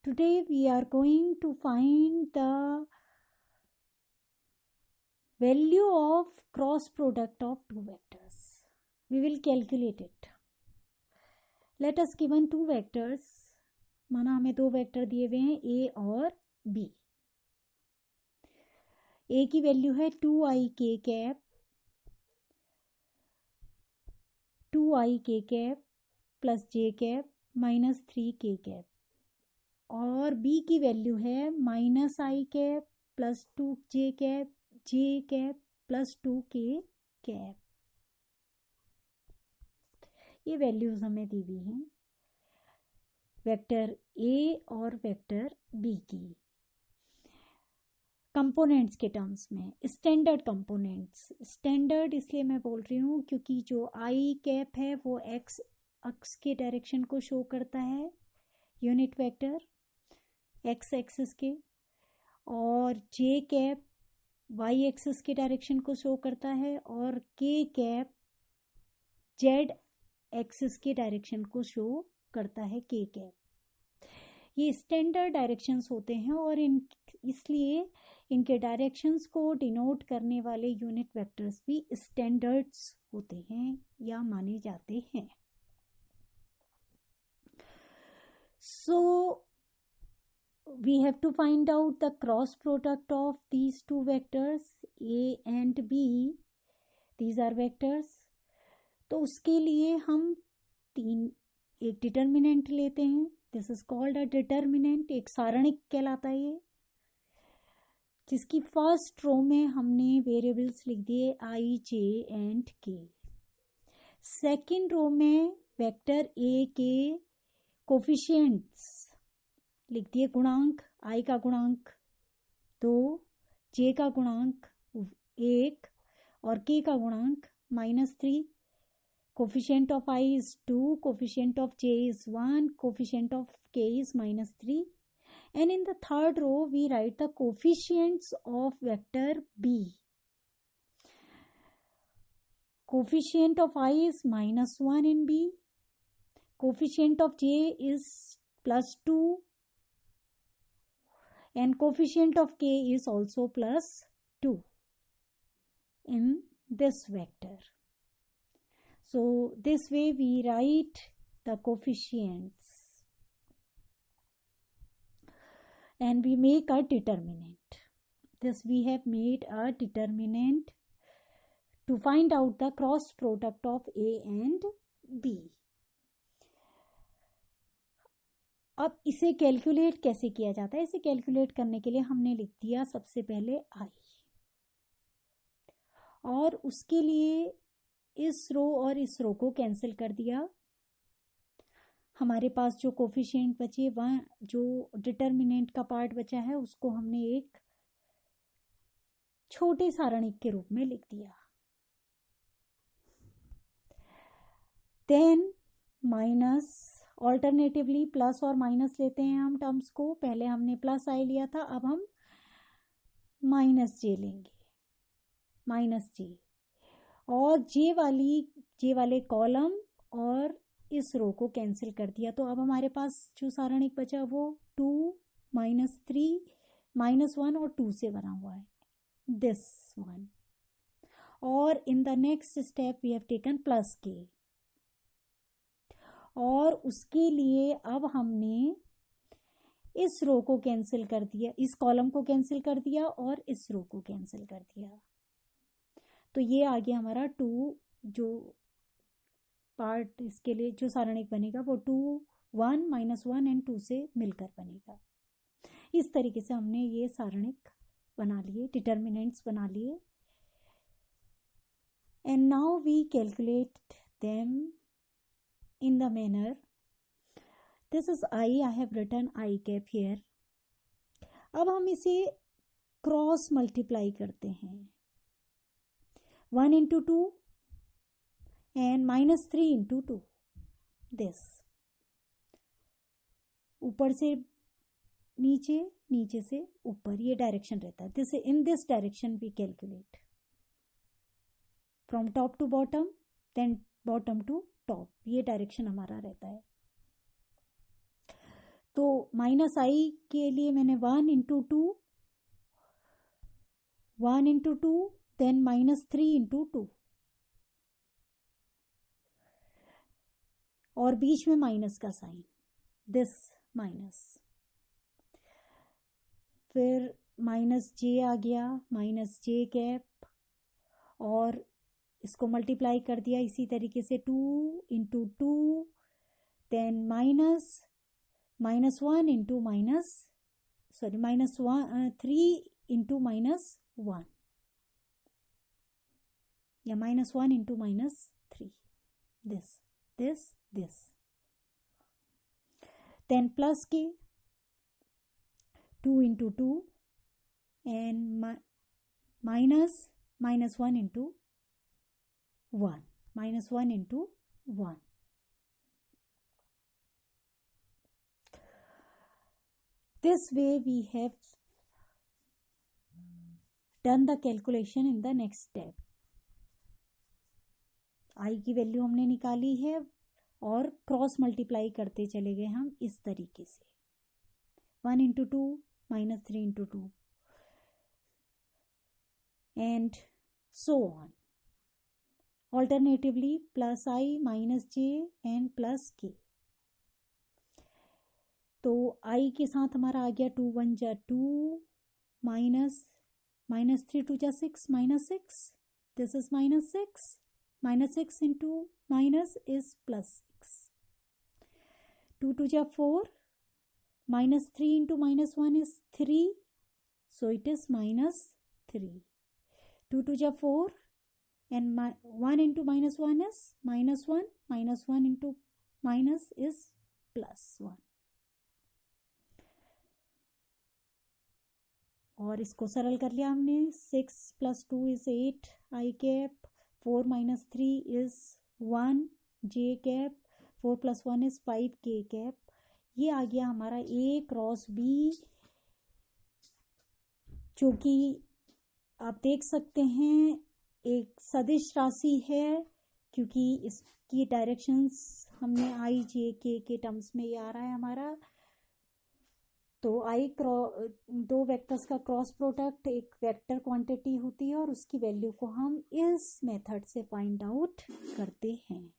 Today we are going to find the value of cross product of two vectors. We will calculate it. Let us given two vectors, माना हमें दो vector दिए हुए हैं a और b. a की value है 2i k cap plus j cap minus 3k cap, और b की वैल्यू है minus i cap plus 2j cap plus 2k cap. ये वैल्यूज हमें दी हुई हैं वेक्टर a और वेक्टर b की. कंपोनेंट्स के टर्म्स में स्टैंडर्ड कंपोनेंट्स, स्टैंडर्ड इसलिए मैं बोल रही हूँ क्योंकि जो आई कैप है वो एक्स अक्ष के डायरेक्शन को शो करता है, यूनिट वेक्टर एक्स एक्सिस के, और जे कैप वाई एक्सिस के डायरेक्शन को शो करता है, और के कैप जेड एक्सिस के डायरेक्शन को शो करता है, के कैप. ये स्टैंडर्ड डायरेक्शंस होते हैं और इसलिए इनके डायरेक्शंस को डिनोट करने वाले यूनिट वेक्टर्स भी स्टैंडर्ड्स होते हैं या माने जाते हैं. So we have to find out the cross product of these two vectors a and b. These are vectors. तो उसके लिए हम एक डिटर्मिनेंट लेते हैं. This is called a determinant. एक सारणिक कहलाता है ये, जिसकी फर्स्ट रो में हमने वेरिएबल्स लिख दिए आई जे एंड के. सेकेंड रो में वेक्टर ए के कोफिशिएंट्स लिख दिए, गुणांक. आई का गुणांक 2, जे का गुणांक 1 और के का गुणांक -3. Coefficient of I is 2, coefficient of J is 1, coefficient of के is -3. And in the third row we write the coefficients of vector b. Coefficient of I is -1 in b, coefficient of j is +2, and coefficient of k is also +2 in this vector. So this way we write the coefficients and we make a determinant. This we have made a determinant to find out the cross product of a and b. अब इसे calculate कैसे किया जाता है? इसे calculate करने के लिए हमने लिख दिया सबसे पहले i, और उसके लिए इस रो और इस रो को कैंसिल कर दिया. हमारे पास जो कोफिशिएंट बचे, वह जो डिटर्मिनेंट का पार्ट बचा है उसको हमने एक छोटे सारणिक के रूप में लिख दिया. देन माइनस, ऑल्टरनेटिवली प्लस और माइनस लेते हैं हम टर्म्स को. पहले हमने प्लस आई लिया था, अब हम माइनस जे लेंगे, माइनस जे, और जे वाले कॉलम और इस रो को कैंसिल कर दिया. तो अब हमारे पास जो सारणिक बचा वो 2, -3, -1 और 2 से बना हुआ है, दिस वन. और in the next step we have taken plus k, और उसके लिए अब हमने इस रो को कैंसिल कर दिया, इस कॉलम को कैंसिल कर दिया और इस रो को कैंसिल कर दिया. तो ये आ गया हमारा 2, जो पार्ट इसके लिए जो सारणिक बनेगा वो 2, 1, -1 एंड 2 से मिलकर बनेगा. इस तरीके से हमने ये सारणिक बना लिए, डिटर्मिनेंट्स बना लिए. And now we calculate them in the manner, this is I have written i cap here. अब हम इसे क्रॉस मल्टीप्लाई करते हैं. 1 into 2 and -3 into 2. this, ऊपर से नीचे, नीचे से ऊपर, ये डायरेक्शन रहता है. This in this direction we calculate from top to bottom, then bottom to top. ये डायरेक्शन हमारा रहता है. तो माइनस आई के लिए मैंने 1 into two then minus 3 into 2 और बीच में माइनस का साइन, दिस माइनस, फिर माइनस जे आ गया, माइनस जे कैप, और इसको मल्टीप्लाई कर दिया इसी तरीके से 2 into 2 then minus 1 into minus 3 into minus 1 या minus 1 into minus 3, this then plus k 2 into 2 and minus 1 into 1, minus 1 into 1. This way we have done the calculation in the next step. I की value हमने निकाली है और cross multiply करते चले गए हम इस तरीके से, 1 into 2 minus 3 into 2 and so on. Alternatively plus I minus J and plus K. तो I के साथ हमारा आ गया 2 1 जा 2 माइनस 3 2 जा 6 minus 6, this is minus 6 into minus is plus 6, 2 2 जा 4 minus 3 into minus 1 is 3, so it is minus 3, 2 2 जा 4 and 1 into minus 1 is minus 1, minus 1 into minus is plus 1. और इसको सरल कर लिया हमने, 6 plus 2 is 8 I cap, 4 minus 3 is 1 J cap, 4 plus 1 is 5 K cap. ये आ गया हमारा A क्रॉस B, जो कि आप देख सकते हैं एक सदिश राशि है, क्योंकि इसकी डायरेक्शंस हमने आई जे के टर्म्स में ये आ रहा है हमारा. तो दो वेक्टर्स का क्रॉस प्रोडक्ट एक वेक्टर क्वांटिटी होती है और उसकी वैल्यू को हम इस मेथड से फाइंड आउट करते हैं.